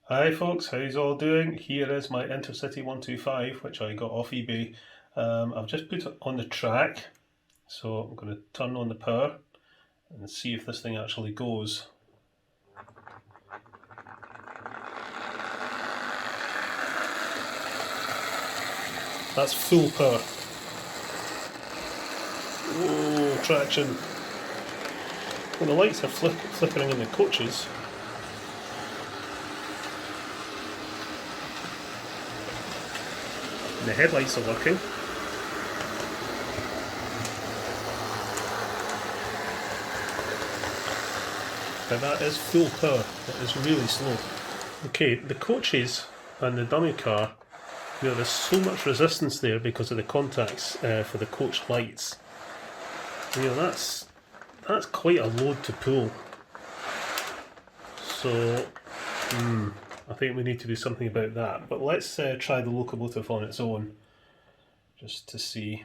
Hi folks, how's all doing? Here is my Intercity 125, which I got off eBay. I've just put it on the track, so I'm going to turn on the power and see if this thing actually goes. That's full power. Whoa, traction. Well, the lights are flickering in the coaches. And the headlights are working. But that is full power. It is really slow. Okay, the coaches and the dummy car, there's so much resistance there because of the contacts for the coach lights. That's quite a load to pull. So I think we need to do something about that. But let's try the locomotive on its own, just to see.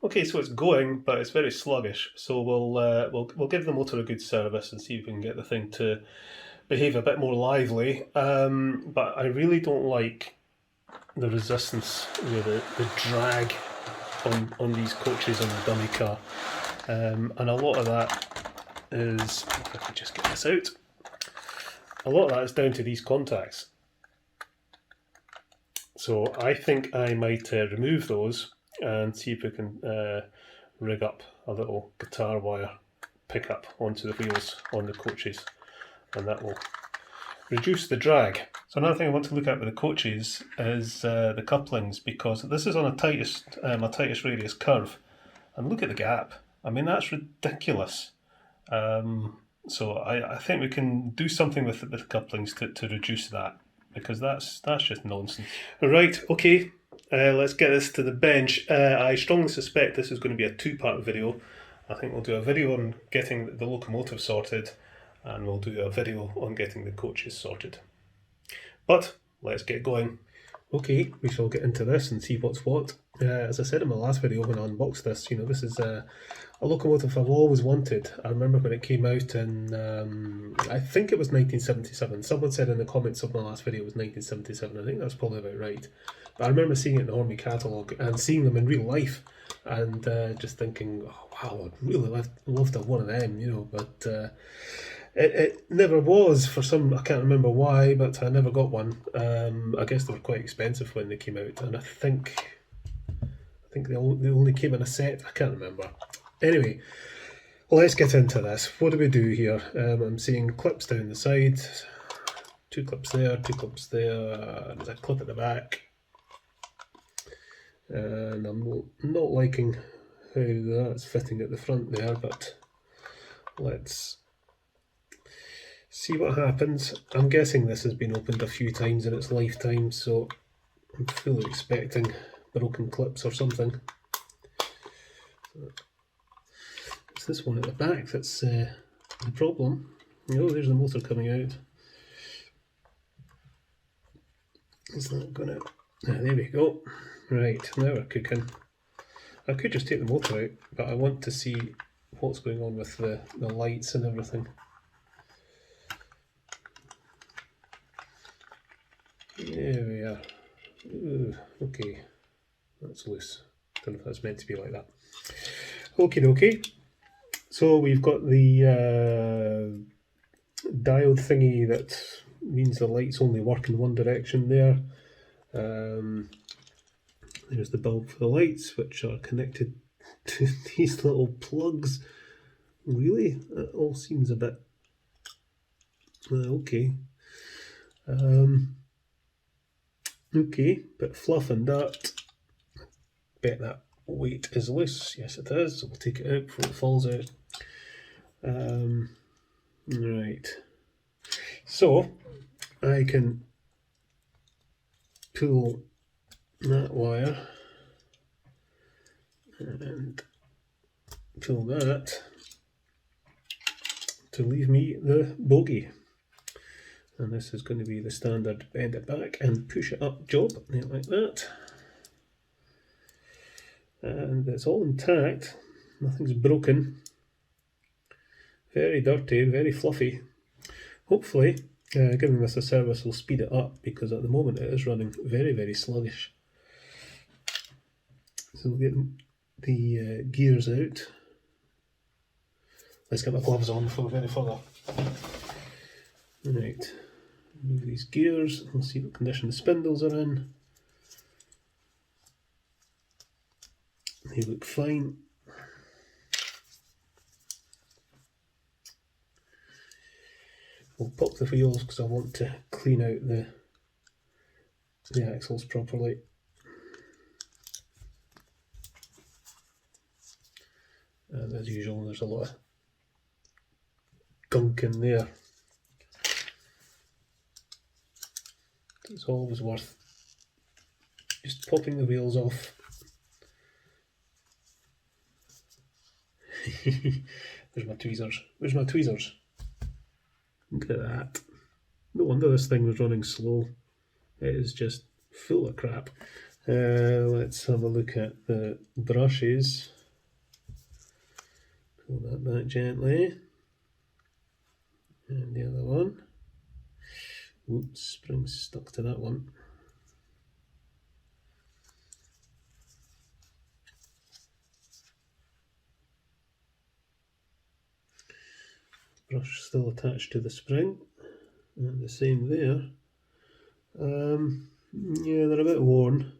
Okay, so it's going, but it's very sluggish. So we'll give the motor a good service and see if we can get the thing to behave a bit more lively. But I really don't like the resistance, the drag on these coaches on the dummy car, and a lot of that is, if I could just get this out, a lot of that is down to these contacts. So I think I might remove those and see if we can rig up a little guitar wire pickup onto the wheels on the coaches, and that will reduce the drag. So another thing I want to look at with the coaches is the couplings, because this is on a tightest radius curve, and look at the gap. I mean, that's ridiculous. So I think we can do something with the couplings to reduce that, because that's just nonsense. Right, okay, let's get this to the bench. I strongly suspect this is going to be a two-part video. I think we'll do a video on getting the locomotive sorted, and we'll do a video on getting the coaches sorted. But let's get going. Okay, we shall get into this and see what's what. As I said in my last video when I unboxed this, this is a locomotive I've always wanted. I remember when it came out in, I think it was 1977. Someone said in the comments of my last video it was 1977. I think that's probably about right. But I remember seeing it in the Hornby catalogue and seeing them in real life, and just thinking, oh, wow, I'd really love to have one of them, but it never was, for some, I can't remember why, but I never got one. I guess they were quite expensive when they came out, and I think they only came in a set. I can't remember. Anyway, let's get into this. What do we do here? I'm seeing clips down the side, 2 clips there, 2 clips there, there's a clip at the back, and I'm not liking how that's fitting at the front there, but let's see what happens. I'm guessing this has been opened a few times in its lifetime, so I'm fully expecting broken clips or something. It's this one at the back that's the problem. There's the motor coming out. Is that gonna... there we go. Right, now we're cooking. I could just take the motor out, but I want to see what's going on with the lights and everything. There we are. Ooh, okay, that's loose. Don't know if that's meant to be like that. Okie dokie. So we've got the diode thingy that means the lights only work in one direction there. There's the bulb for the lights, which are connected to these little plugs. Really? That all seems a bit... okay. Okay, bit fluff and dirt. Bet that weight is loose. Yes, it is. So we'll take it out before it falls out. Right. So I can pull that wire and pull that to leave me the bogie. And this is going to be the standard bend it back and push it up job, like that. And it's all intact, nothing's broken. Very dirty, very fluffy. Hopefully, giving this a service will speed it up, because at the moment it is running very, very sluggish. So we'll get the gears out. Let's get my gloves on before we go any further. Right, move these gears, we'll see what condition the spindles are in. They look fine. We'll pop the wheels because I want to clean out the axles properly. And as usual, there's a lot of gunk in there. It's always worth just popping the wheels off. There's my tweezers. Where's my tweezers? Look at that. No wonder this thing was running slow. It is just full of crap. Let's have a look at the brushes. Pull that back gently. And the other one. Oops, spring's stuck to that one. Brush still attached to the spring, and the same there. Yeah, they're a bit worn.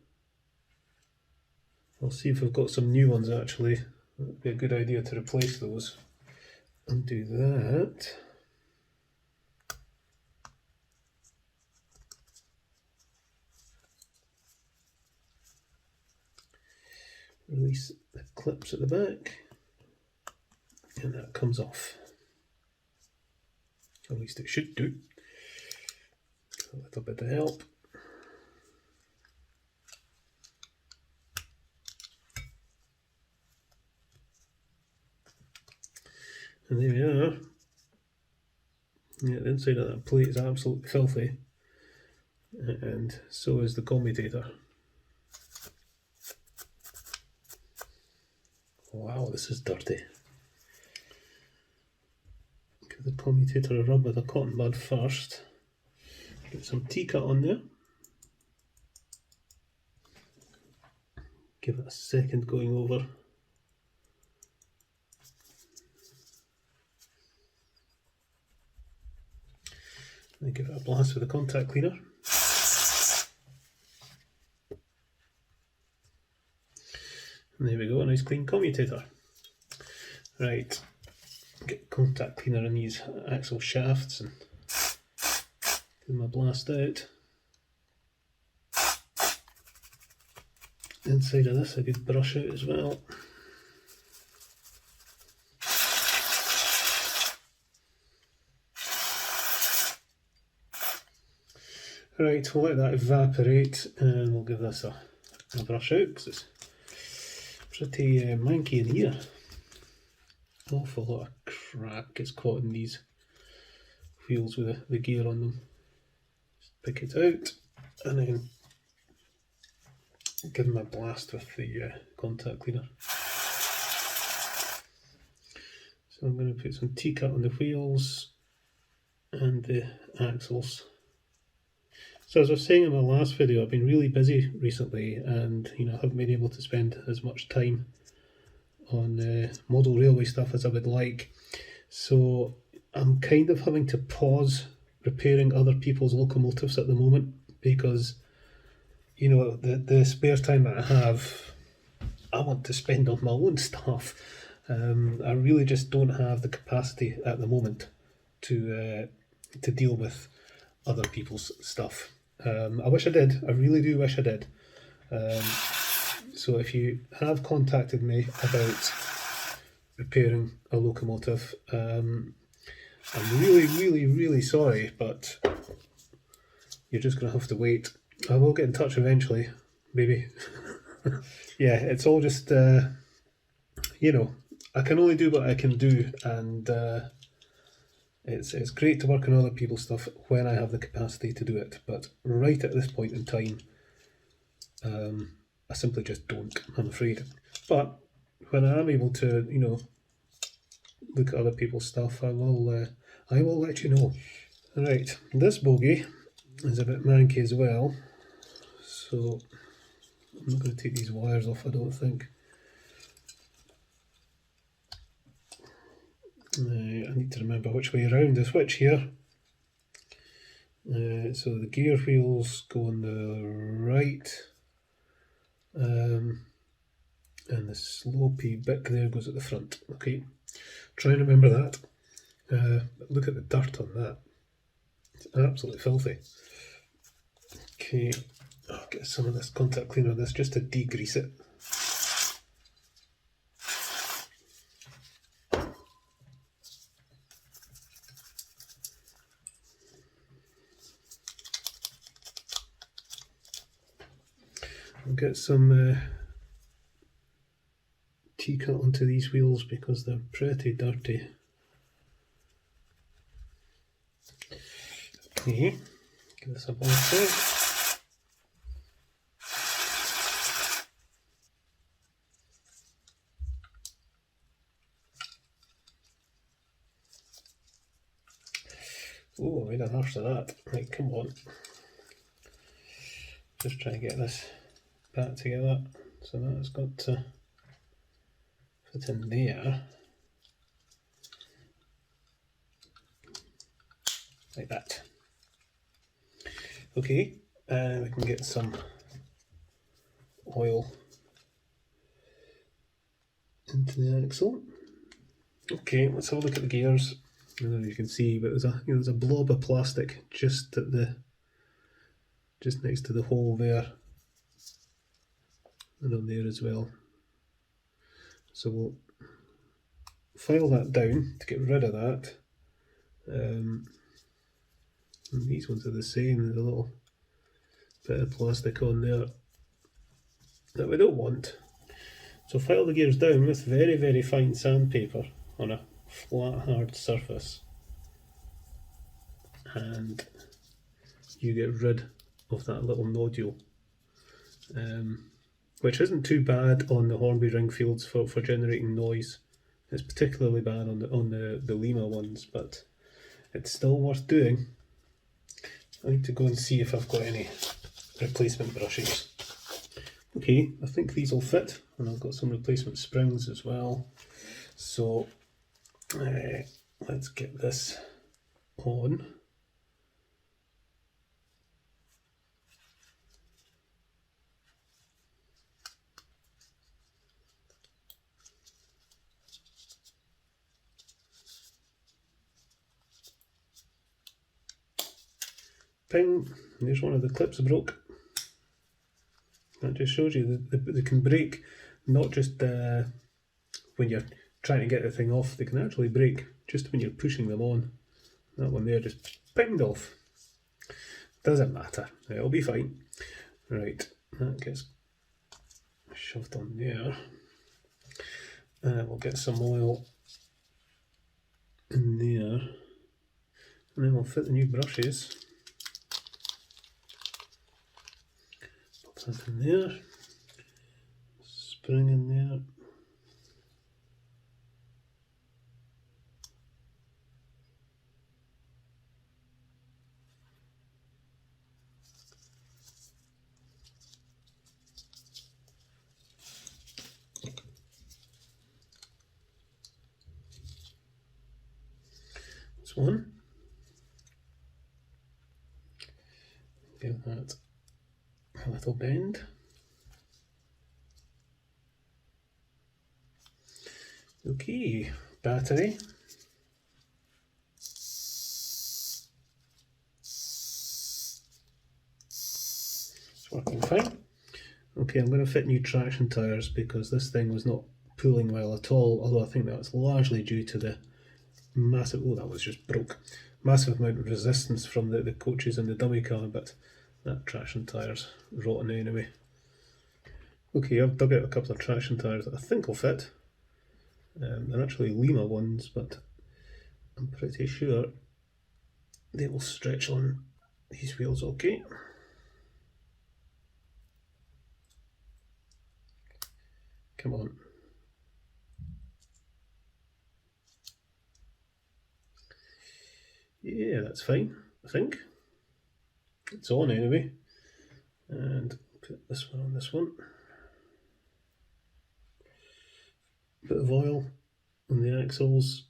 I'll see if I've got some new ones actually. That'd be a good idea to replace those. Undo that. Release the clips at the back, and that comes off. At least it should do. A little bit of help. And there we are. Yeah, the inside of that plate is absolutely filthy. And so is the commutator. Wow, this is dirty. Give the commutator a rub with a cotton bud first. Get some T-cut on there. Give it a second going over. Then give it a blast with a contact cleaner. And there we go, a nice clean commutator. Right, get contact cleaner in these axle shafts and give them a blast out. Inside of this a good brush out as well. Right, we'll let that evaporate and we'll give this a brush out because it's pretty manky in here. Awful lot of crap gets caught in these wheels with the gear on them. Just pick it out and then give them a blast with the contact cleaner. So I'm going to put some T-cut on the wheels and the axles. So as I was saying in my last video, I've been really busy recently and haven't been able to spend as much time on model railway stuff as I would like. So I'm kind of having to pause repairing other people's locomotives at the moment because the spare time that I have, I want to spend on my own stuff. I really just don't have the capacity at the moment to deal with other people's stuff. I wish I did. I really do wish I did. So if you have contacted me about repairing a locomotive, I'm really sorry, but you're just going to have to wait. I will get in touch eventually, maybe. Yeah, it's all just, I can only do what I can do, and It's great to work on other people's stuff when I have the capacity to do it, but right at this point in time, I simply just don't, I'm afraid. But when I am able to, you know, look at other people's stuff, I will let you know. Right, this bogie is a bit manky as well, so I'm not going to take these wires off, I don't think. I need to remember which way around the switch here. So the gear wheels go on the right, and the slopey bit there goes at the front. Okay, try and remember that. Look at the dirt on that. It's absolutely filthy. Okay, I'll get some of this contact cleaner on this just to degrease it. I'll get some T-cut onto these wheels because they're pretty dirty. Okay, get this up on the side. Oh, I made a harsh of that. Right, come on. Just try and get this back together. So that's got to fit in there. Like that. Okay, and we can get some oil into the axle. Okay, let's have a look at the gears. I don't know if you can see, but there's a blob of plastic just next to the hole there, and on there as well. So we'll file that down to get rid of that. And these ones are the same. There's a little bit of plastic on there that we don't want. So file the gears down with very, very fine sandpaper on a flat, hard surface, and you get rid of that little nodule, which isn't too bad on the Hornby ring fields for generating noise. It's particularly bad on the Lima ones, but it's still worth doing. I need to go and see if I've got any replacement brushes. Okay, I think these will fit, and I've got some replacement springs as well. So let's get this on. Ping, there's one of the clips broke. That just shows you that they can break, not just when you're trying to get the thing off, they can actually break just when you're pushing them on. That one there just pinged off. Doesn't matter, it'll be fine. Right, that gets shoved on there. And we'll get some oil in there. And then we'll fit the new brushes. Pop that in there. Spring in there. One. Give that a little bend. Okay, battery. It's working fine. Okay, I'm going to fit new traction tyres because this thing was not pulling well at all, although I think that's largely due to the massive, oh that was just broke, massive amount of resistance from the coaches and the dummy car, but that traction tyre's rotten anyway. Okay, I've dug out a couple of traction tyres that I think will fit. They're actually Lima ones, but I'm pretty sure they will stretch on these wheels okay. Come on. Yeah, that's fine, I think. It's on anyway. And put this one on this one. Bit of oil on the axles.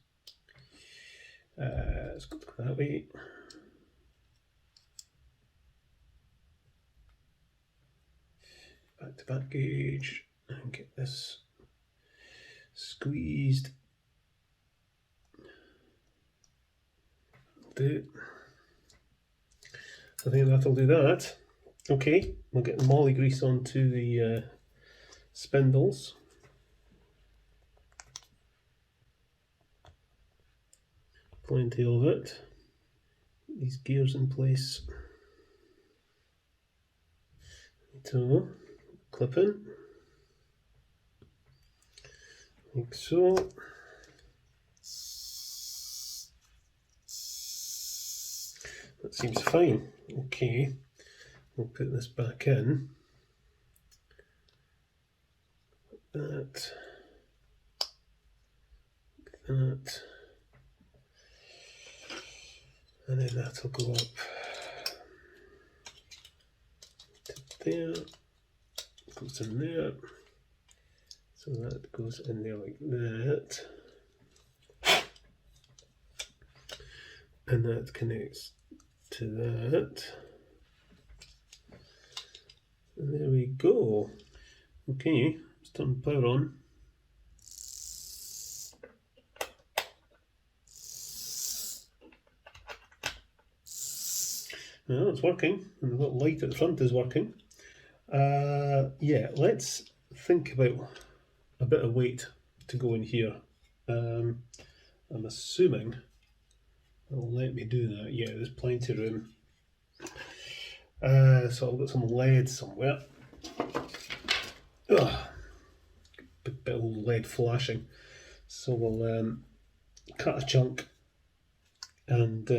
Let's go that way. Back to back gauge and get this squeezed. Do. I think that'll do that. Okay, we'll get the molly grease onto the spindles. Plenty of it. These gears in place. So, clip in. Like so. That seems fine. Okay, we'll put this back in. That. That. And then that'll go up to there, goes in there, so that goes in there like that, and that connects to that, and there we go. Okay, let's turn the power on. Well, it's working, and the little light at the front is working. Yeah, let's think about a bit of weight to go in here. I'm assuming it'll let me do that. Yeah, there's plenty of room. So I've got some lead somewhere. Ugh, bit of lead flashing. So we'll cut a chunk and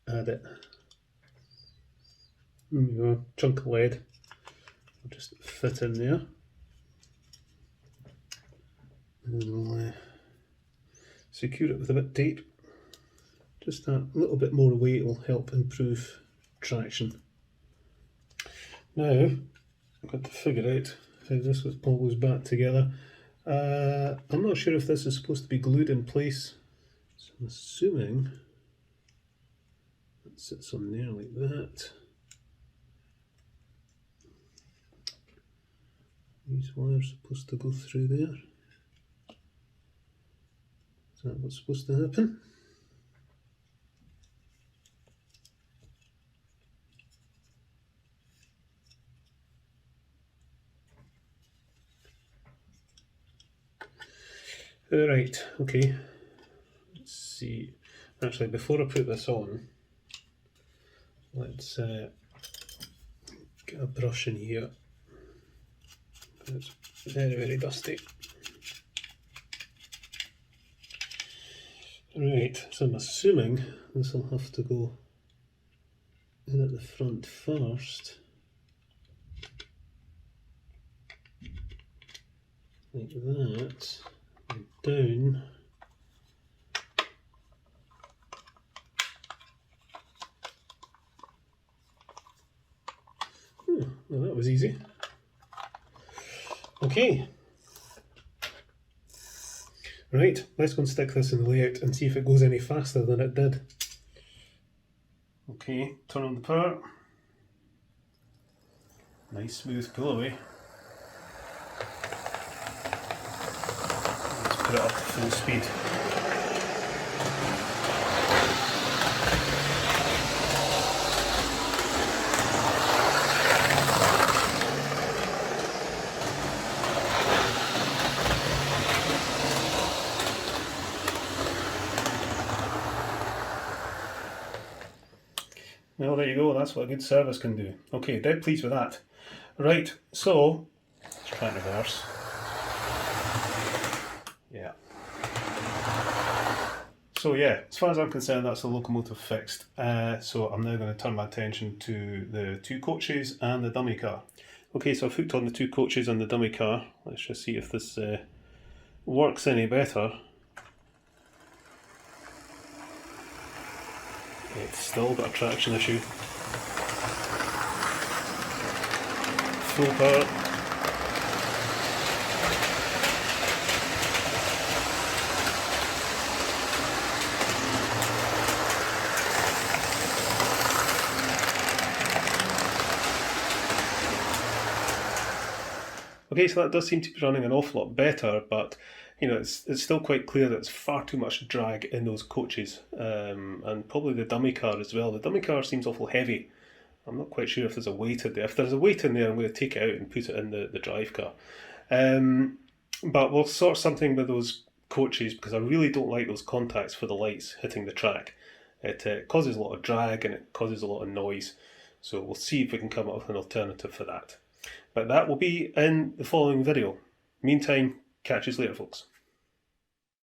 add it. There you go, chunk of lead. I'll just fit in there. And we'll secure it with a bit of tape. Just a little bit more weight will help improve traction. Now, I've got to figure out how this all goes back together. I'm not sure if this is supposed to be glued in place, so I'm assuming it sits on there like that. These wires are supposed to go through there. Is that what's supposed to happen? Right, okay. Let's see. Actually, before I put this on, let's get a brush in here. It's very, very dusty. Right, so I'm assuming this will have to go in at the front first. Like that. And down. Well, that was easy. Okay. Right, let's go and stick this in the layout and see if it goes any faster than it did. Okay, turn on the power. Nice smooth pull away. Let's put it up to full speed. Well, there you go, that's what a good service can do. Okay, dead pleased with that. Right, so, let's try and reverse. Yeah. So yeah, as far as I'm concerned, that's the locomotive fixed. So I'm now going to turn my attention to the two coaches and the dummy car. Okay, so I've hooked on the two coaches and the dummy car. Let's just see if this works any better. It's still got a traction issue. Full power. Okay, so that does seem to be running an awful lot better, but you know, it's still quite clear that it's far too much drag in those coaches, and probably the dummy car as well. The dummy car seems awful heavy. I'm not quite sure if there's a weight in there. If there's a weight in there, I'm going to take it out and put it in the drive car. But we'll sort something with those coaches because I really don't like those contacts for the lights hitting the track. It causes a lot of drag and it causes a lot of noise. So we'll see if we can come up with an alternative for that. But that will be in the following video. Meantime, catch you later, folks.